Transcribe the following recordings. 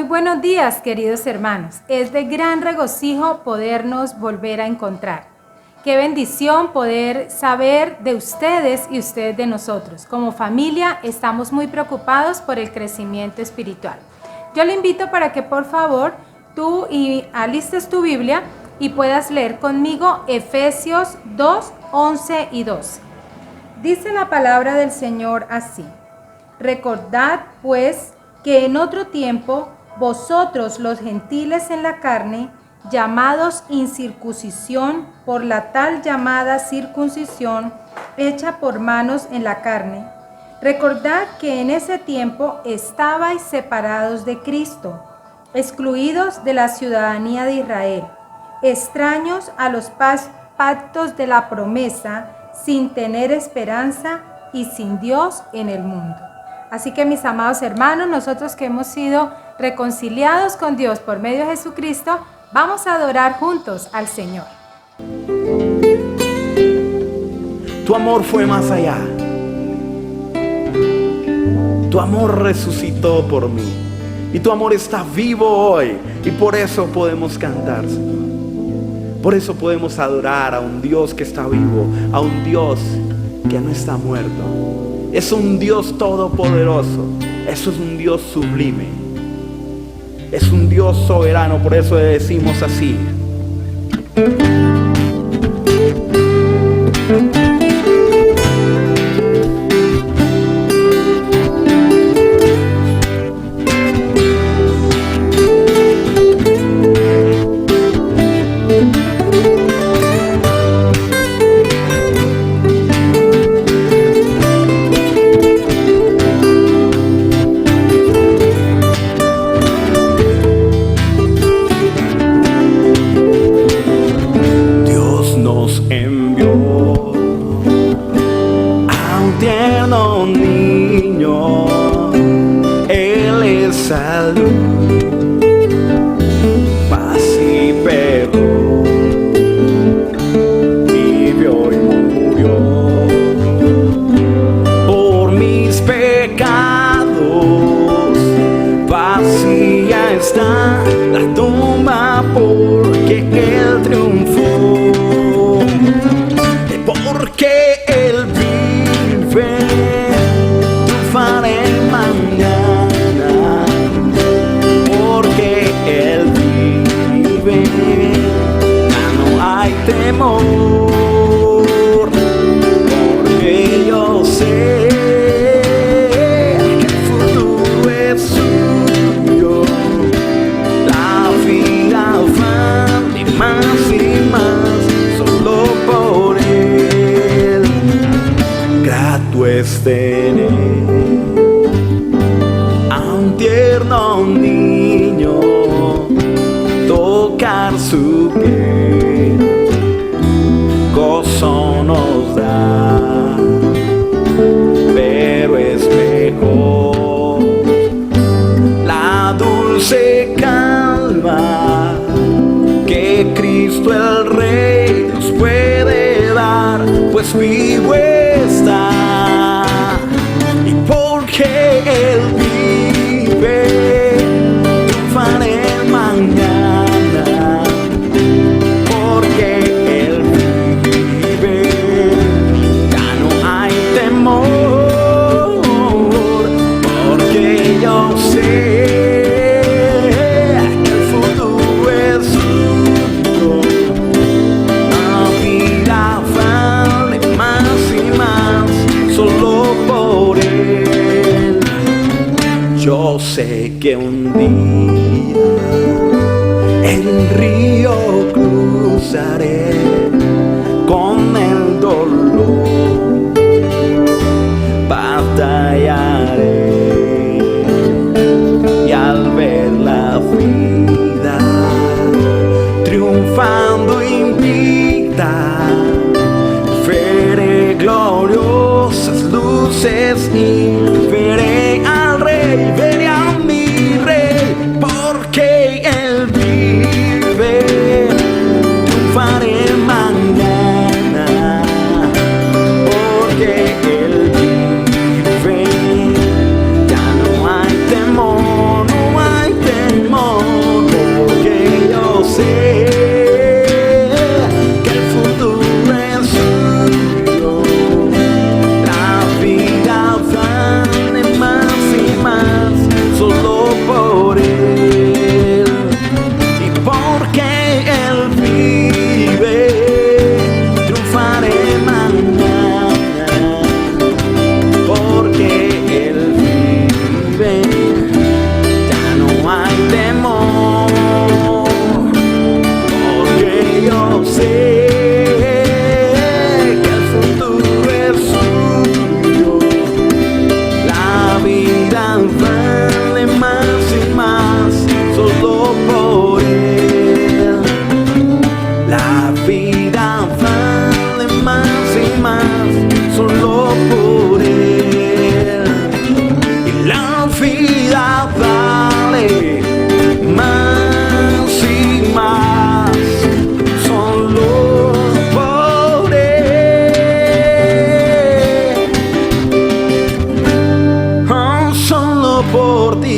buenos días, queridos hermanos. Es de gran regocijo podernos volver a encontrar. Qué bendición poder saber de ustedes y ustedes de nosotros. Como familia estamos muy preocupados por el crecimiento espiritual. Yo le invito para que por favor tú alistes tu Biblia y puedas leer conmigo Efesios 2, 11 y 12. Dice la palabra del Señor así: recordad pues que en otro tiempo vosotros los gentiles en la carne, llamados incircuncisión por la tal llamada circuncisión hecha por manos en la carne, recordad que en ese tiempo estabais separados de Cristo, excluidos de la ciudadanía de Israel, extraños a los pactos de la promesa, sin tener esperanza y sin Dios en el mundo. Así que, mis amados hermanos, nosotros que hemos sido reconciliados con Dios por medio de Jesucristo, vamos a adorar juntos al Señor. Tu amor fue más allá. Tu amor resucitó por mí. Y tu amor está vivo hoy. Y por eso podemos cantar, Señor. Por eso podemos adorar a un Dios que está vivo, a un Dios que no está muerto. Es un Dios todopoderoso. Eso es un Dios sublime. Es un Dios soberano. Por eso le decimos así. A un tierno niño tocar su piel, gozo nos da, pero es mejor la dulce calma que Cristo el Rey nos puede dar, pues vivo está. Que Él vive, triunfar en mañana, porque Él vive, ya no hay temor, porque yo sé que el futuro es suyo, la vida vale más y más, solo por Él. Yo sé que un día el río cruzaré con el dolor, batallaré y al ver la vida triunfando invicta, veré gloriosas luces y veré al Rey, veré a mi Rey, porque Él vive, triunfaré mañana, porque Él vive, ya no hay temor, no hay temor.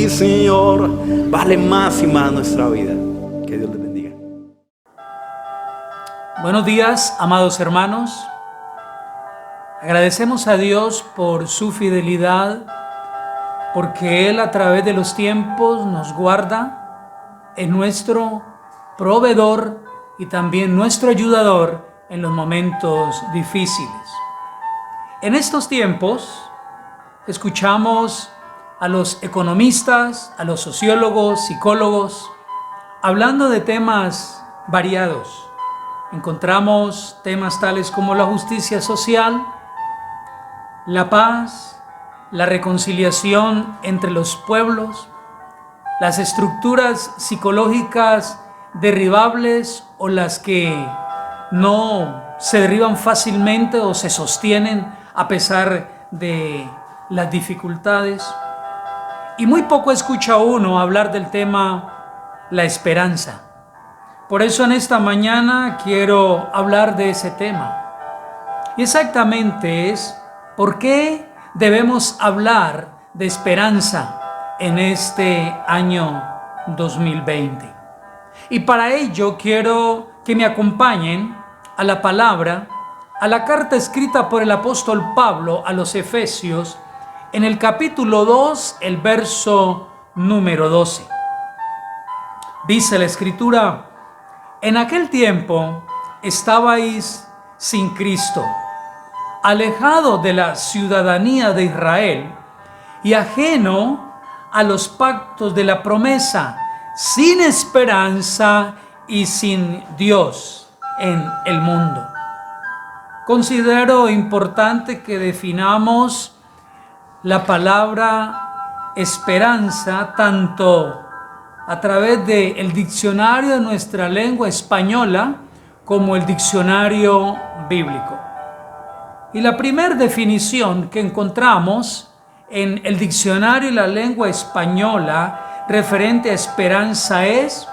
ti, Señor, vale más y más nuestra vida. Que Dios les bendiga. Buenos días, amados hermanos. Agradecemos a Dios por su fidelidad, porque Él a través de los tiempos nos guarda, es nuestro proveedor y también nuestro ayudador en los momentos difíciles. En estos tiempos escuchamos a los economistas, a los sociólogos, psicólogos, hablando de temas variados. Encontramos temas tales como la justicia social, la paz, la reconciliación entre los pueblos, las estructuras psicológicas derribables o las que no se derriban fácilmente o se sostienen a pesar de las dificultades. Y muy poco escucha uno hablar del tema la esperanza. Por eso en esta mañana quiero hablar de ese tema. Y exactamente es por qué debemos hablar de esperanza en este año 2020. Y para ello quiero que me acompañen a la palabra, a la carta escrita por el apóstol Pablo a los Efesios, en el capítulo 2, el verso número 12. Dice la Escritura: en aquel tiempo estabais sin Cristo, alejados de la ciudadanía de Israel y ajeno a los pactos de la promesa, sin esperanza y sin Dios en el mundo. Considero importante que definamos la palabra esperanza tanto a través del diccionario de nuestra lengua española como el diccionario bíblico. Y la primera definición que encontramos en el diccionario de la lengua española referente a esperanza es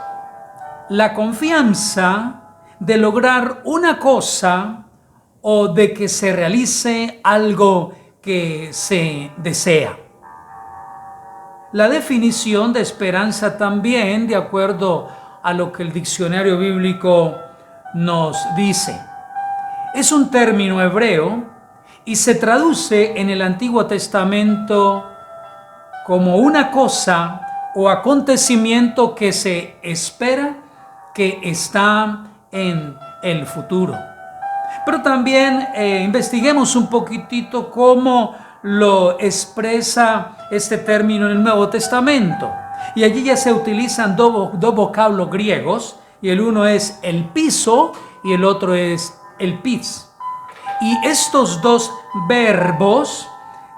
la confianza de lograr una cosa o de que se realice algo que se desea. La definición de esperanza también, de acuerdo a lo que el diccionario bíblico nos dice, es un término hebreo y se traduce en el Antiguo Testamento como una cosa o acontecimiento que se espera que está en el futuro. Pero también investiguemos un poquitito cómo lo expresa este término en el Nuevo Testamento. Y allí ya se utilizan dos vocablos griegos, y el uno es el piso y el otro es el pis. Y estos dos verbos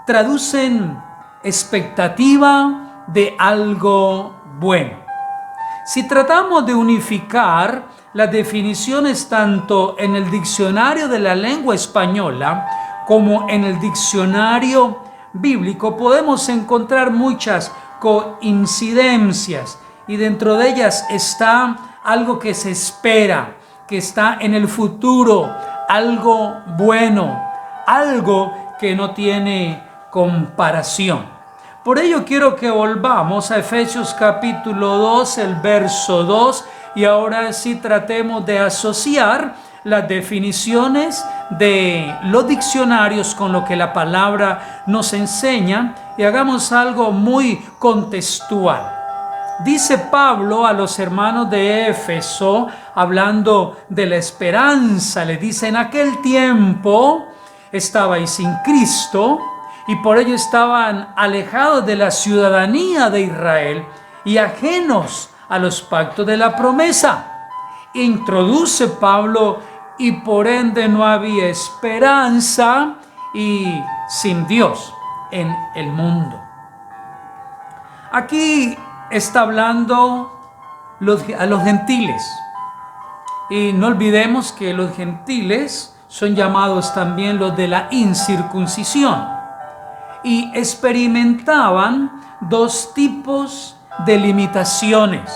traducen expectativa de algo bueno. Si tratamos de unificar las definiciones tanto en el diccionario de la lengua española como en el diccionario bíblico, podemos encontrar muchas coincidencias y dentro de ellas está algo que se espera, que está en el futuro, algo bueno, algo que no tiene comparación. Por ello quiero que volvamos a Efesios capítulo 2, el verso 2, y ahora sí tratemos de asociar las definiciones de los diccionarios con lo que la palabra nos enseña y hagamos algo muy contextual. Dice Pablo a los hermanos de Éfeso, hablando de la esperanza, le dice: en aquel tiempo estabais sin Cristo, y por ello estaban alejados de la ciudadanía de Israel y ajenos a los pactos de la promesa. Introduce Pablo: y por ende no había esperanza y sin Dios en el mundo. Aquí está hablando a los gentiles. Y no olvidemos que los gentiles son llamados también los de la incircuncisión. Y experimentaban dos tipos de limitaciones.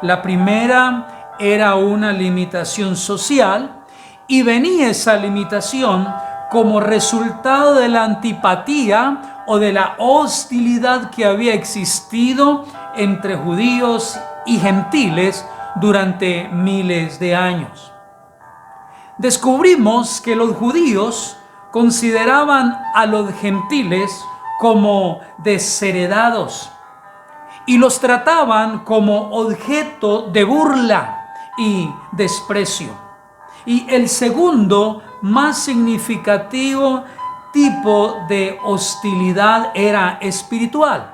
La primera era una limitación social y venía esa limitación como resultado de la antipatía o de la hostilidad que había existido entre judíos y gentiles durante miles de años. Descubrimos que los judíos consideraban a los gentiles como desheredados y los trataban como objeto de burla y desprecio. Y el segundo, más significativo tipo de hostilidad era espiritual,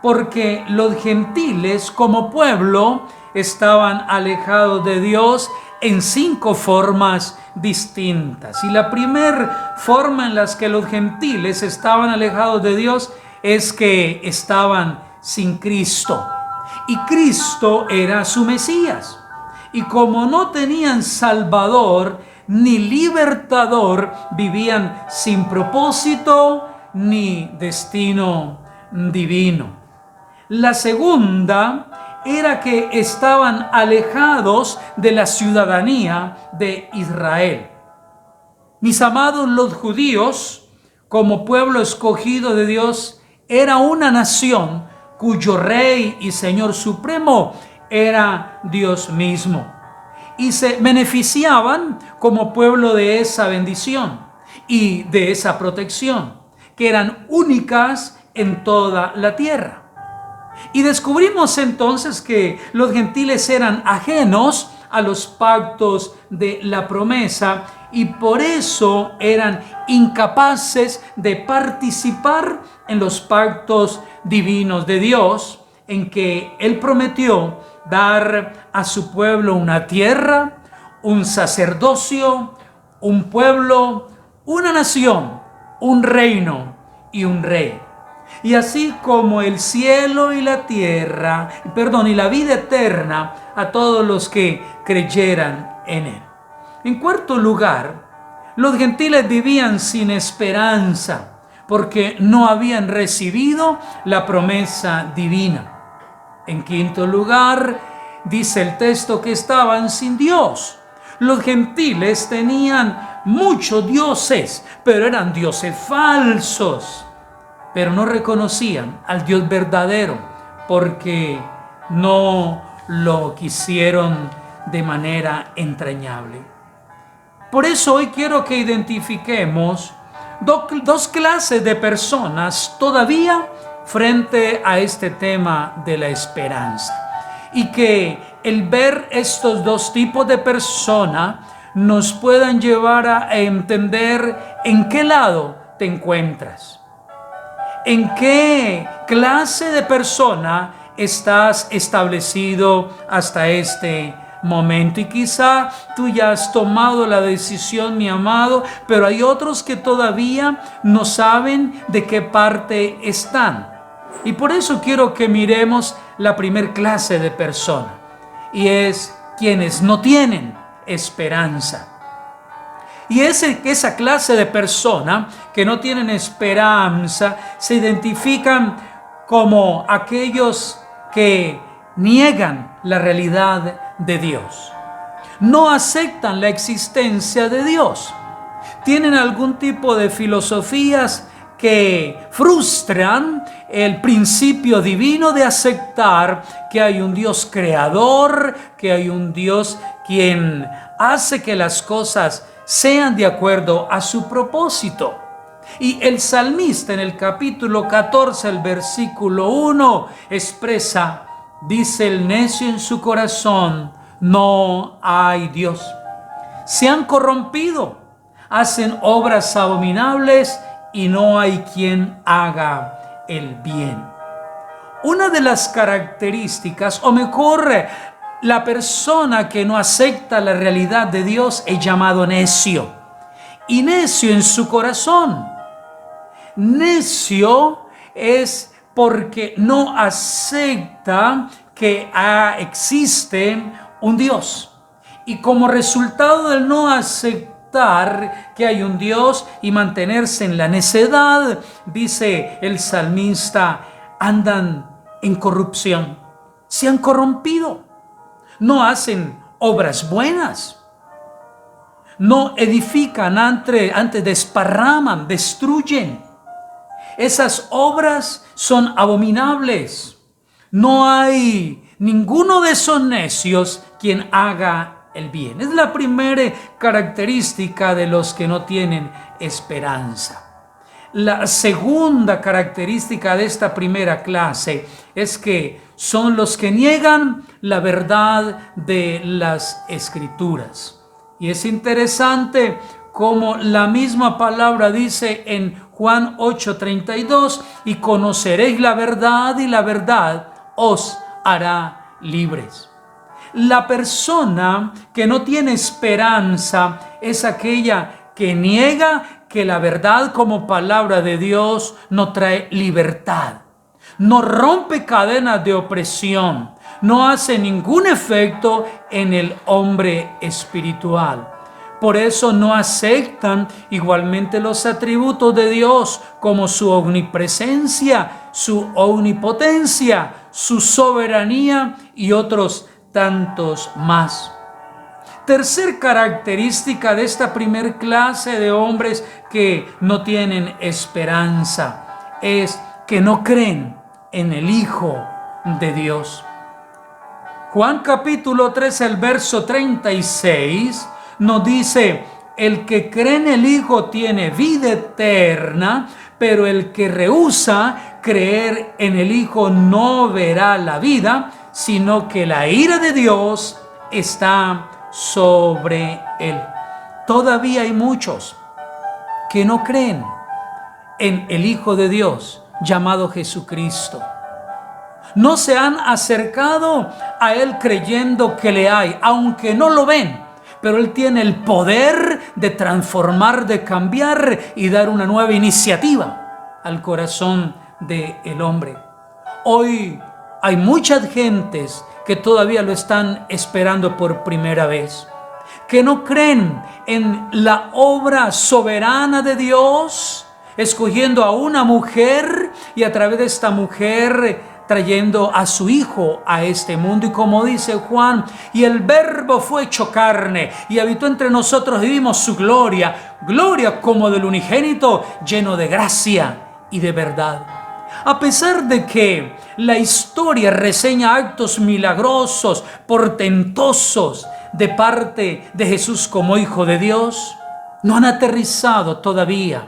porque los gentiles como pueblo estaban alejados de Dios en 5 formas distintas. Y la primera forma en la que los gentiles estaban alejados de Dios es que estaban sin Cristo. Y Cristo era su Mesías. Y como no tenían Salvador ni Libertador, vivían sin propósito ni destino divino. La segunda era que estaban alejados de la ciudadanía de Israel. Mis amados, los judíos, como pueblo escogido de Dios, era una nación cuyo rey y Señor supremo era Dios mismo. Y se beneficiaban como pueblo de esa bendición y de esa protección, que eran únicas en toda la tierra. Y descubrimos entonces que los gentiles eran ajenos a los pactos de la promesa y por eso eran incapaces de participar en los pactos divinos de Dios, en que Él prometió dar a su pueblo una tierra, un sacerdocio, un pueblo, una nación, un reino y un rey. Y así como el cielo y la tierra, y la vida eterna a todos los que creyeran en Él. En cuarto lugar, los gentiles vivían sin esperanza porque no habían recibido la promesa divina. En quinto lugar, dice el texto que estaban sin Dios. Los gentiles tenían muchos dioses, pero eran dioses falsos. Pero no reconocían al Dios verdadero porque no lo quisieron de manera entrañable. Por eso hoy quiero que identifiquemos dos clases de personas todavía frente a este tema de la esperanza. Y que el ver estos dos tipos de personas nos puedan llevar a entender en qué lado te encuentras. ¿En qué clase de persona estás establecido hasta este momento? Y quizá tú ya has tomado la decisión, mi amado, pero hay otros que todavía no saben de qué parte están. Y por eso quiero que miremos la primer clase de persona, y es quienes no tienen esperanza. Y esa clase de persona que no tienen esperanza se identifican como aquellos que niegan la realidad de Dios. No aceptan la existencia de Dios. Tienen algún tipo de filosofías que frustran el principio divino de aceptar que hay un Dios creador, que hay un Dios quien hace que las cosas sean de acuerdo a su propósito. Y el salmista en el capítulo 14, el versículo 1, expresa, dice el necio en su corazón, no hay Dios. Se han corrompido, hacen obras abominables y no hay quien haga el bien. Una de las características, o mejor, la persona que no acepta la realidad de Dios es llamado necio. Y necio en su corazón. Necio es porque no acepta que existe un Dios. Y como resultado del no aceptar que hay un Dios y mantenerse en la necedad, dice el salmista, andan en corrupción. Se han corrompido. No hacen obras buenas, no edifican, antes desparraman, destruyen. Esas obras son abominables. No hay ninguno de esos necios quien haga el bien. Es la primera característica de los que no tienen esperanza. La segunda característica de esta primera clase es que son los que niegan la verdad de las Escrituras. Y es interesante como la misma palabra dice en Juan 8:32, y conoceréis la verdad y la verdad os hará libres. La persona que no tiene esperanza es aquella que niega que la verdad como palabra de Dios no trae libertad, no rompe cadenas de opresión, no hace ningún efecto en el hombre espiritual. Por eso no aceptan igualmente los atributos de Dios como su omnipresencia, su omnipotencia, su soberanía y otros tantos más. Tercer característica de esta primer clase de hombres que no tienen esperanza es que no creen en el Hijo de Dios. Juan capítulo 3, el verso 36 nos dice: el que cree en el Hijo tiene vida eterna, pero el que rehúsa creer en el Hijo no verá la vida, sino que la ira de Dios está sobre él. Todavía hay muchos que no creen en el Hijo de Dios llamado Jesucristo. No se han acercado a Él creyendo que le hay, aunque no lo ven, pero Él tiene el poder de transformar, de cambiar y dar una nueva iniciativa al corazón del hombre. Hoy hay muchas gentes que todavía lo están esperando por primera vez, que no creen en la obra soberana de Dios, escogiendo a una mujer y a través de esta mujer trayendo a su Hijo a este mundo. Y como dice Juan, y el Verbo fue hecho carne y habitó entre nosotros y vimos su gloria, gloria como del unigénito, lleno de gracia y de verdad. A pesar de que la historia reseña actos milagrosos, portentosos de parte de Jesús como Hijo de Dios, no han aterrizado todavía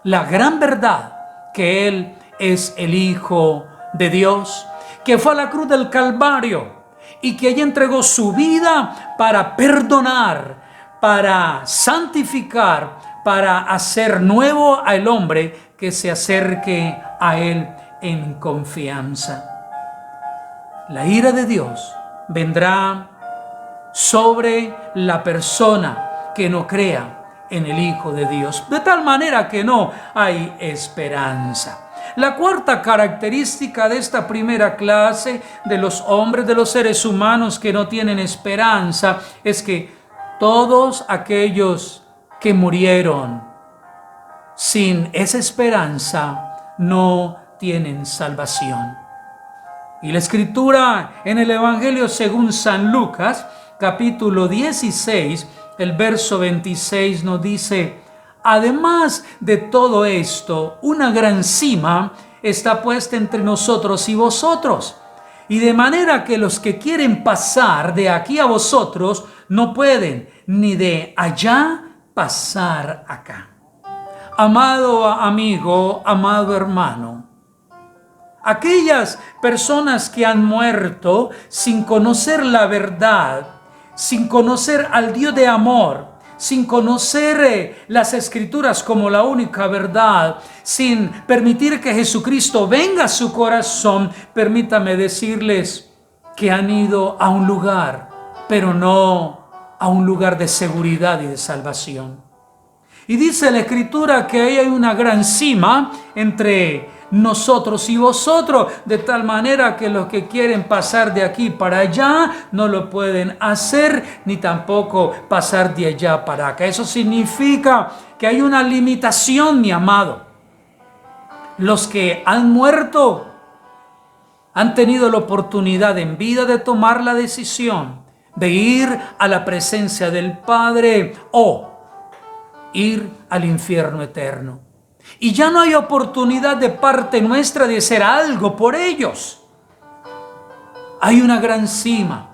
la gran verdad que Él es el Hijo de Dios, que fue a la cruz del Calvario y que allí entregó su vida para perdonar, para santificar, para hacer nuevo al hombre que se acerque a Él en confianza. La ira de Dios vendrá sobre la persona que no crea en el Hijo de Dios, de tal manera que no hay esperanza. La cuarta característica de esta primera clase de los hombres, de los seres humanos que no tienen esperanza, es que todos aquellos que murieron sin esa esperanza no tienen salvación. Y la Escritura en el Evangelio según San Lucas, capítulo 16, el verso 26 nos dice: además de todo esto, una gran cima está puesta entre nosotros y vosotros, y de manera que los que quieren pasar de aquí a vosotros no pueden, ni de allá pasar acá. Amado amigo, amado hermano, aquellas personas que han muerto sin conocer la verdad, sin conocer al Dios de amor, sin conocer las Escrituras como la única verdad, sin permitir que Jesucristo venga a su corazón, permítame decirles que han ido a un lugar, pero no a un lugar de seguridad y de salvación. Y dice la Escritura que ahí hay una gran cima entre nosotros y vosotros, de tal manera que los que quieren pasar de aquí para allá no lo pueden hacer, ni tampoco pasar de allá para acá. Eso significa que hay una limitación, mi amado. Los que han muerto han tenido la oportunidad en vida de tomar la decisión de ir a la presencia del Padre o ir al infierno eterno. Y ya no hay oportunidad de parte nuestra de hacer algo por ellos. Hay una gran cima.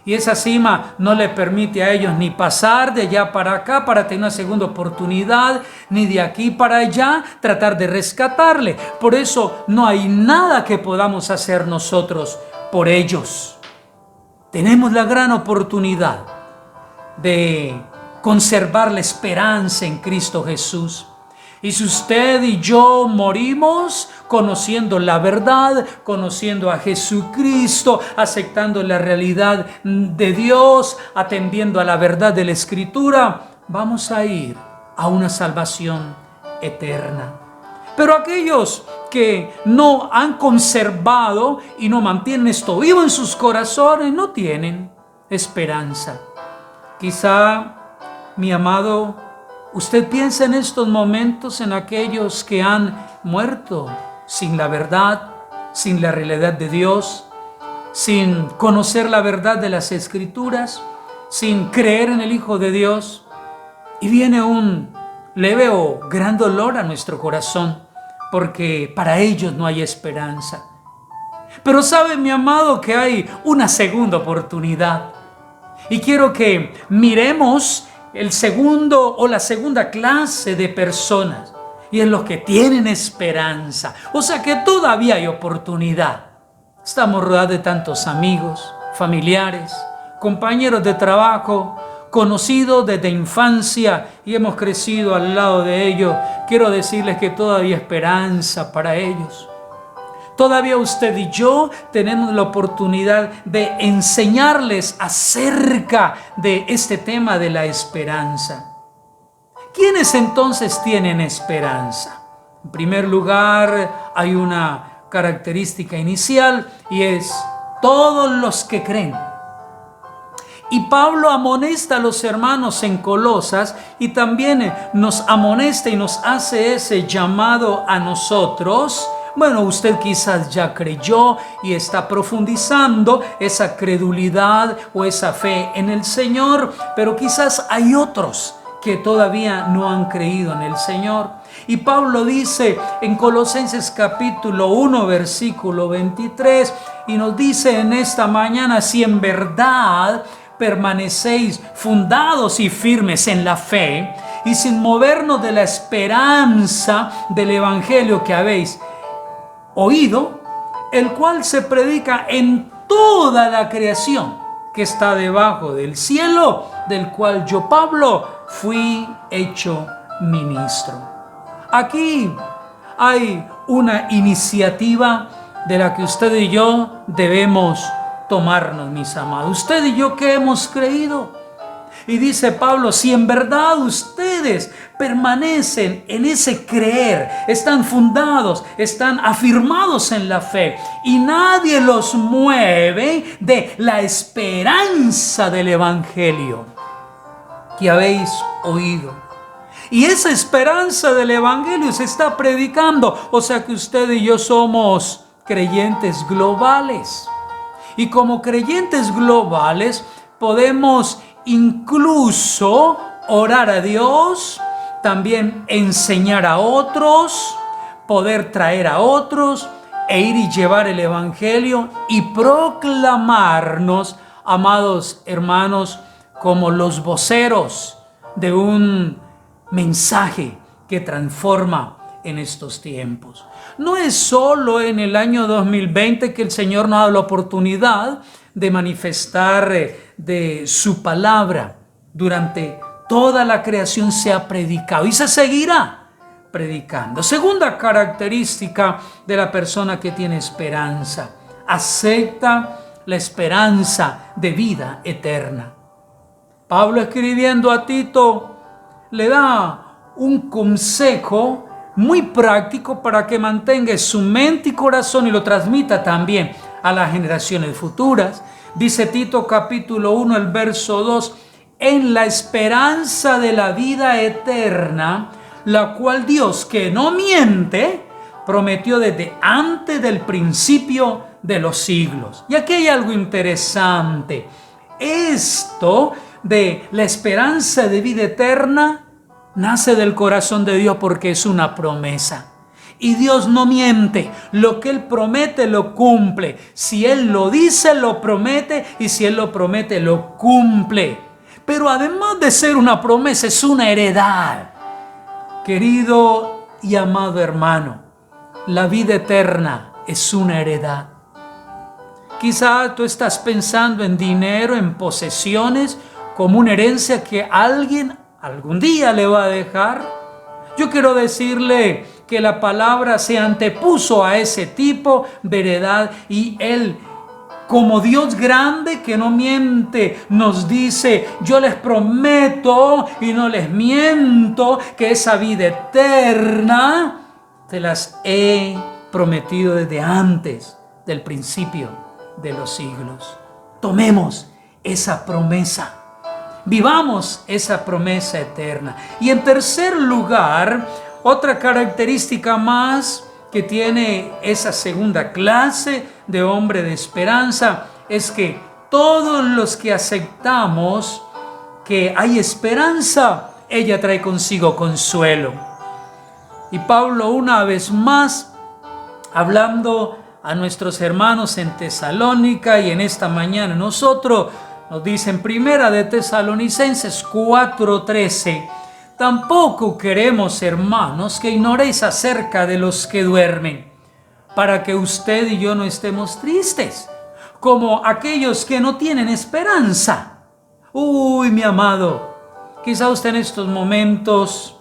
Y esa cima no le permite a ellos ni pasar de allá para acá para tener una segunda oportunidad, ni de aquí para allá tratar de rescatarle. Por eso no hay nada que podamos hacer nosotros por ellos. Tenemos la gran oportunidad de conservar la esperanza en Cristo Jesús. Y si usted y yo morimos conociendo la verdad, conociendo a Jesucristo, aceptando la realidad de Dios, atendiendo a la verdad de la Escritura, vamos a ir a una salvación eterna. Pero aquellos que no han conservado y no mantienen esto vivo en sus corazones, no tienen esperanza. Quizá, mi amado, usted piensa en estos momentos en aquellos que han muerto sin la verdad, sin la realidad de Dios, sin conocer la verdad de las Escrituras, sin creer en el Hijo de Dios. Y viene un leve o gran dolor a nuestro corazón, porque para ellos no hay esperanza. Pero sabe, mi amado, que hay una segunda oportunidad. Y quiero que miremos el segundo o la segunda clase de personas, y es los que tienen esperanza. O sea que todavía hay oportunidad. Estamos rodeados de tantos amigos, familiares, compañeros de trabajo, conocidos desde infancia y hemos crecido al lado de ellos. Quiero decirles que todavía hay esperanza para ellos. Todavía usted y yo tenemos la oportunidad de enseñarles acerca de este tema de la esperanza. ¿Quiénes entonces tienen esperanza? En primer lugar, hay una característica inicial y es todos los que creen. Y Pablo amonesta a los hermanos en Colosas y también nos amonesta y nos hace ese llamado a nosotros. Bueno, usted quizás ya creyó y está profundizando esa credulidad o esa fe en el Señor, pero quizás hay otros que todavía no han creído en el Señor. Y Pablo dice en Colosenses capítulo 1, versículo 23, y nos dice en esta mañana: si en verdad permanecéis fundados y firmes en la fe, y sin movernos de la esperanza del Evangelio que habéis oído, el cual se predica en toda la creación que está debajo del cielo, del cual yo, Pablo, fui hecho ministro. Aquí hay una iniciativa de la que usted y yo debemos tomarnos, mis amados. Usted y yo que hemos creído. Y dice Pablo: si en verdad ustedes permanecen en ese creer, están fundados, están afirmados en la fe, y nadie los mueve de la esperanza del Evangelio que habéis oído. Y esa esperanza del Evangelio se está predicando. O sea que usted y yo somos creyentes globales. Y como creyentes globales podemos incluso orar a Dios, también enseñar a otros, poder traer a otros e ir y llevar el Evangelio y proclamarnos, amados hermanos, como los voceros de un mensaje que transforma en estos tiempos. No es solo en el año 2020 que el Señor nos da la oportunidad de manifestar de su palabra. Durante toda la creación se ha predicado y se seguirá predicando. Segunda característica de la persona que tiene esperanza: acepta la esperanza de vida eterna. Pablo, escribiendo a Tito, le da un consejo muy práctico para que mantenga su mente y corazón y lo transmita también a las generaciones futuras. Dice Tito capítulo 1, el verso 2: en la esperanza de la vida eterna, la cual Dios, que no miente, prometió desde antes del principio de los siglos. Y aquí hay algo interesante. Esto de la esperanza de vida eterna nace del corazón de Dios porque es una promesa. Y Dios no miente, lo que Él promete lo cumple. Si Él lo dice, lo promete, y si Él lo promete, lo cumple. Pero además de ser una promesa, es una heredad. Querido y amado hermano, la vida eterna es una heredad. Quizá tú estás pensando en dinero, en posesiones, como una herencia que alguien algún día le va a dejar. Yo quiero decirle que la palabra se antepuso a ese tipo de heredad, y Él, como Dios grande que no miente, nos dice: yo les prometo y no les miento que esa vida eterna te las he prometido desde antes del principio de los siglos. Tomemos esa promesa, vivamos esa promesa eterna. Y en tercer lugar, otra característica más que tiene esa segunda clase de hombre de esperanza es que todos los que aceptamos que hay esperanza, ella trae consigo consuelo. Y Pablo, una vez más, hablando a nuestros hermanos en Tesalónica y en esta mañana nosotros, nos dice en Primera de Tesalonicenses 4:13: tampoco queremos, hermanos, que ignoréis acerca de los que duermen, para que usted y yo no estemos tristes, como aquellos que no tienen esperanza. Uy, mi amado, quizá usted en estos momentos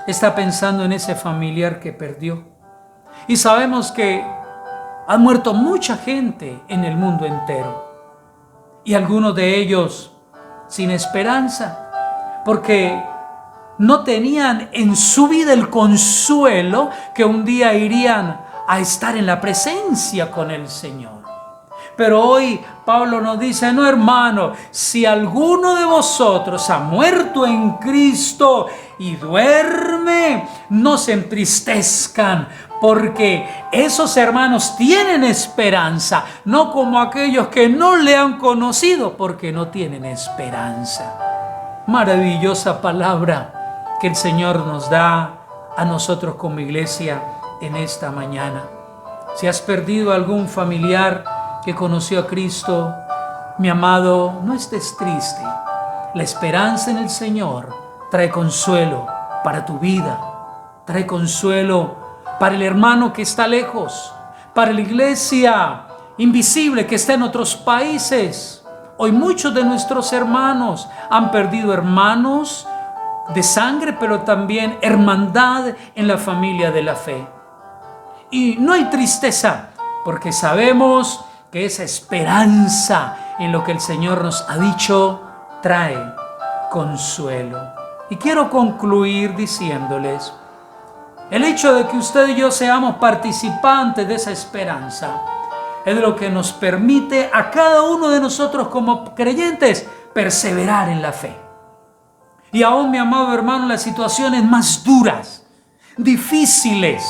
está pensando en ese familiar que perdió. Y sabemos que ha muerto mucha gente en el mundo entero. Y algunos de ellos sin esperanza, porque no tenían en su vida el consuelo que un día irían a estar en la presencia con el Señor. Pero hoy Pablo nos dice: no, hermano, si alguno de vosotros ha muerto en Cristo y duerme, no se entristezcan, porque esos hermanos tienen esperanza, no como aquellos que no le han conocido, porque no tienen esperanza. Maravillosa palabra que el Señor nos da a nosotros como iglesia en esta mañana. Si has perdido algún familiar que conoció a Cristo, mi amado, no estés triste. La esperanza en el Señor trae consuelo para tu vida, trae consuelo para el hermano que está lejos, para la iglesia invisible que está en otros países. Hoy muchos de nuestros hermanos han perdido hermanos de sangre, pero también hermandad en la familia de la fe. Y no hay tristeza, porque sabemos que esa esperanza en lo que el Señor nos ha dicho trae consuelo. Y quiero concluir diciéndoles: el hecho de que usted y yo seamos participantes de esa esperanza es lo que nos permite a cada uno de nosotros como creyentes perseverar en la fe. Y aún, mi amado hermano, las situaciones más duras, difíciles,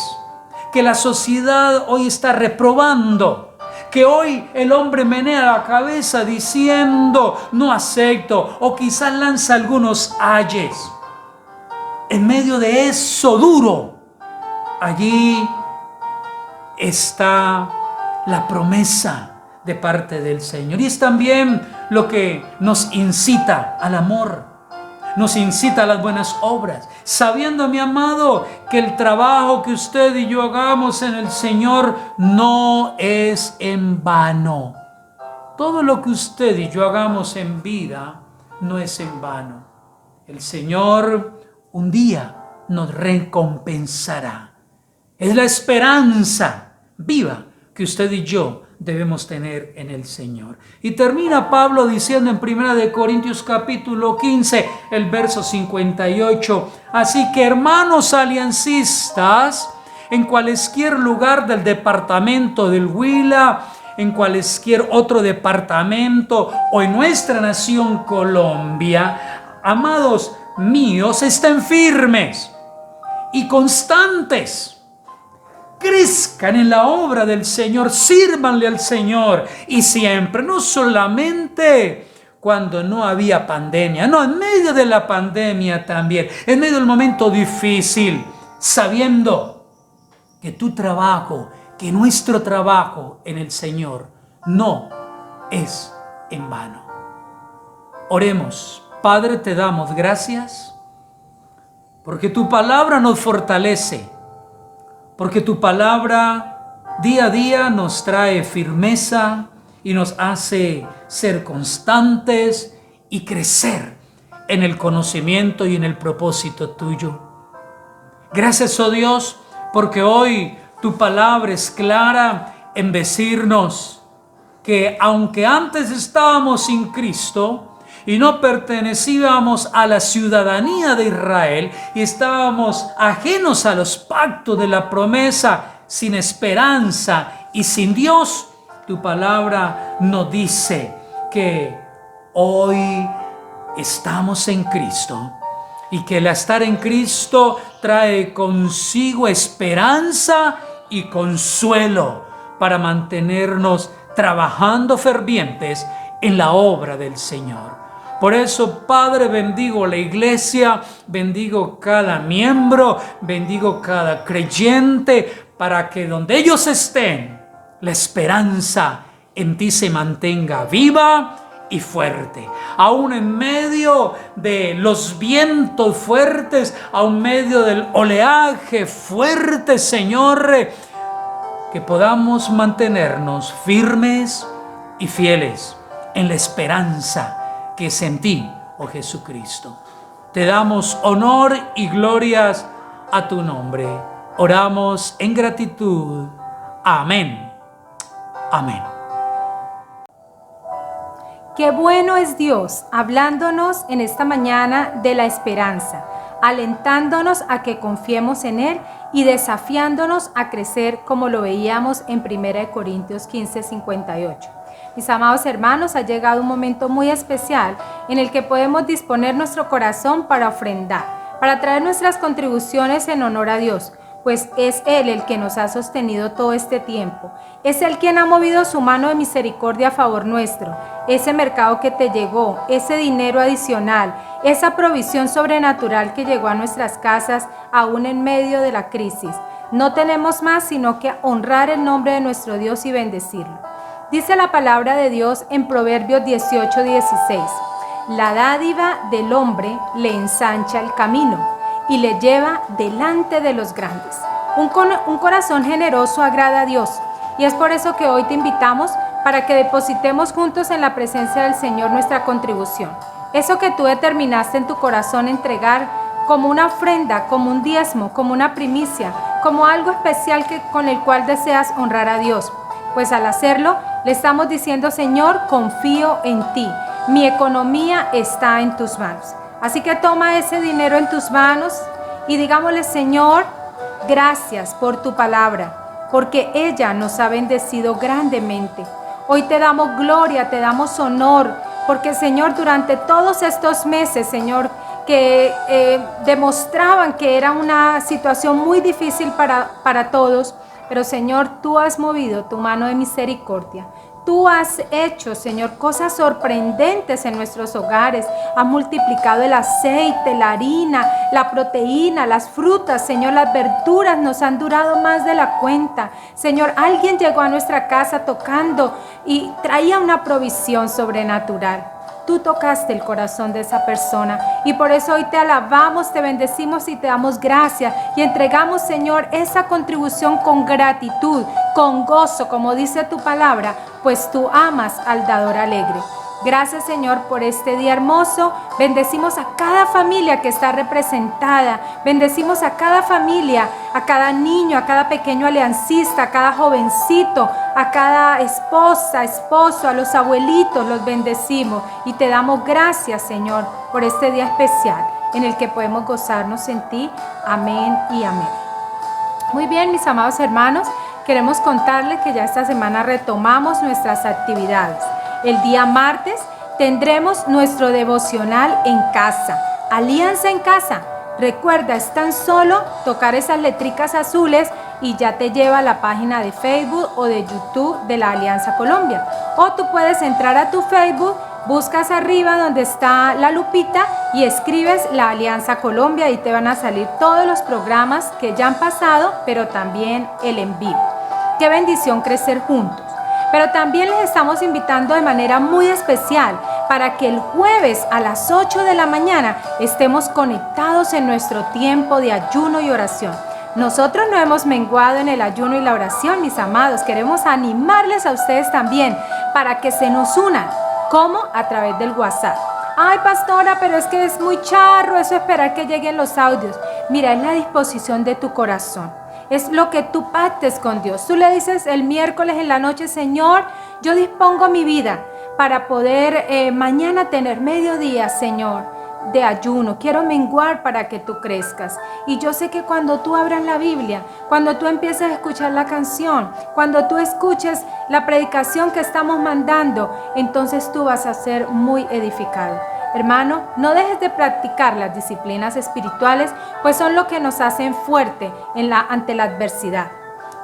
que la sociedad hoy está reprobando, que hoy el hombre menea la cabeza diciendo no acepto, o quizás lanza algunos ayes. En medio de eso duro, allí está la promesa de parte del Señor. Y es también lo que nos incita al amor, nos incita a las buenas obras, sabiendo, mi amado, que el trabajo que usted y yo hagamos en el Señor no es en vano. Todo lo que usted y yo hagamos en vida no es en vano. El Señor un día nos recompensará. Es la esperanza viva que usted y yo debemos tener en el Señor. Y termina Pablo diciendo en 1 Corintios capítulo 15, el verso 58: así que, hermanos aliancistas, en cualesquier lugar del departamento del Huila, en cualesquier otro departamento o en nuestra nación Colombia, amados míos, estén firmes y constantes. Crezcan en la obra del Señor, sírvanle al Señor, y siempre, no solamente cuando no había pandemia. No, en medio de la pandemia también, en medio del momento difícil, sabiendo que tu trabajo, que nuestro trabajo en el Señor no es en vano. Oremos. Padre, te damos gracias porque tu palabra nos fortalece, porque tu palabra día a día nos trae firmeza y nos hace ser constantes y crecer en el conocimiento y en el propósito tuyo. Gracias, oh Dios, porque hoy tu palabra es clara en decirnos que aunque antes estábamos sin Cristo y no pertenecíamos a la ciudadanía de Israel y estábamos ajenos a los pactos de la promesa, sin esperanza y sin Dios, tu palabra nos dice que hoy estamos en Cristo y que el estar en Cristo trae consigo esperanza y consuelo para mantenernos trabajando fervientes en la obra del Señor. Por eso, Padre, bendigo la iglesia, bendigo cada miembro, bendigo cada creyente, para que donde ellos estén, la esperanza en ti se mantenga viva y fuerte. Aún en medio de los vientos fuertes, aún en medio del oleaje fuerte, Señor, que podamos mantenernos firmes y fieles en la esperanza que es en ti, oh Jesucristo. Te damos honor y glorias a tu nombre. Oramos en gratitud. Amén. Amén. Qué bueno es Dios hablándonos en esta mañana de la esperanza, alentándonos a que confiemos en Él y desafiándonos a crecer como lo veíamos en 1 Corintios 15:58. Mis amados hermanos, ha llegado un momento muy especial en el que podemos disponer nuestro corazón para ofrendar, para traer nuestras contribuciones en honor a Dios, pues es Él el que nos ha sostenido todo este tiempo. Es Él quien ha movido su mano de misericordia a favor nuestro. Ese mercado que te llegó, ese dinero adicional, esa provisión sobrenatural que llegó a nuestras casas aún en medio de la crisis. No tenemos más sino que honrar el nombre de nuestro Dios y bendecirlo. Dice la palabra de Dios en Proverbios 18:16. La dádiva del hombre le ensancha el camino y le lleva delante de los grandes. Un corazón generoso agrada a Dios, y es por eso que hoy te invitamos para que depositemos juntos en la presencia del Señor nuestra contribución. Eso que tú determinaste en tu corazón entregar como una ofrenda, como un diezmo, como una primicia, como algo especial con el cual deseas honrar a Dios. Pues al hacerlo, le estamos diciendo: Señor, confío en ti. Mi economía está en tus manos. Así que toma ese dinero en tus manos y digámosle: Señor, gracias por tu palabra, porque ella nos ha bendecido grandemente. Hoy te damos gloria, te damos honor, porque Señor, durante todos estos meses, Señor, que demostraban que era una situación muy difícil para todos, pero Señor, tú has movido tu mano de misericordia. Tú has hecho, Señor, cosas sorprendentes en nuestros hogares. Has multiplicado el aceite, la harina, la proteína, las frutas. Señor, las verduras nos han durado más de la cuenta. Señor, alguien llegó a nuestra casa tocando y traía una provisión sobrenatural. Tú tocaste el corazón de esa persona y por eso hoy te alabamos, te bendecimos y te damos gracias y entregamos, Señor, esa contribución con gratitud, con gozo, como dice tu palabra, pues tú amas al dador alegre. Gracias, Señor, por este día hermoso. Bendecimos a cada familia que está representada. Bendecimos a cada familia, a cada niño, a cada pequeño aliancista, a cada jovencito, a cada esposa, esposo, a los abuelitos. Los bendecimos y te damos gracias, Señor, por este día especial en el que podemos gozarnos en ti. Amén y amén. Muy bien, mis amados hermanos, queremos contarles que ya esta semana retomamos nuestras actividades. El día martes tendremos nuestro devocional en casa, Alianza en Casa. Recuerda, es tan solo tocar esas letricas azules y ya te lleva a la página de Facebook o de YouTube de la Alianza Colombia. O tú puedes entrar a tu Facebook Buscas arriba donde está la lupita y escribes la Alianza Colombia y te van a salir todos los programas que ya han pasado, pero también el en vivo. Qué bendición crecer juntos. Pero también les estamos invitando de manera muy especial para que el jueves a las 8 de la mañana estemos conectados en nuestro tiempo de ayuno y oración. Nosotros no hemos menguado en el ayuno y la oración, mis amados. Queremos animarles a ustedes también para que se nos unan. ¿Cómo? A través del WhatsApp. Ay, pastora, pero es que es muy charro eso, esperar que lleguen los audios. Mira, es la disposición de tu corazón. Es lo que tú pactes con Dios. Tú le dices el miércoles en la noche, Señor, yo dispongo mi vida para poder mañana tener mediodía, Señor, de ayuno. Quiero menguar para que tú crezcas. Y yo sé que cuando tú abras la Biblia, cuando tú empieces a escuchar la canción, cuando tú escuches la predicación que estamos mandando, entonces tú vas a ser muy edificado. Hermano, no dejes de practicar las disciplinas espirituales, pues son lo que nos hacen fuerte ante la adversidad.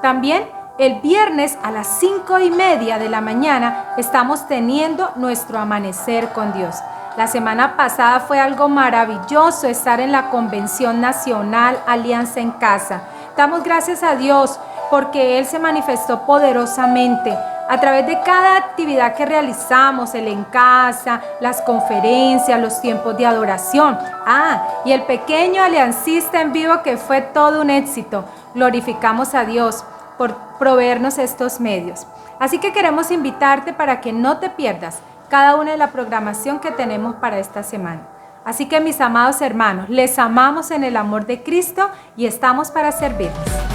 También el viernes a las 5:30 de la mañana estamos teniendo nuestro amanecer con Dios. La semana pasada fue algo maravilloso estar en la Convención Nacional Alianza en Casa. Damos gracias a Dios porque Él se manifestó poderosamente a través de cada actividad que realizamos, el en casa, las conferencias, los tiempos de adoración. Y el pequeño aliancista en vivo que fue todo un éxito. Glorificamos a Dios por proveernos estos medios. Así que queremos invitarte para que no te pierdas cada una de la programación que tenemos para esta semana. Así que mis amados hermanos, les amamos en el amor de Cristo y estamos para servirles.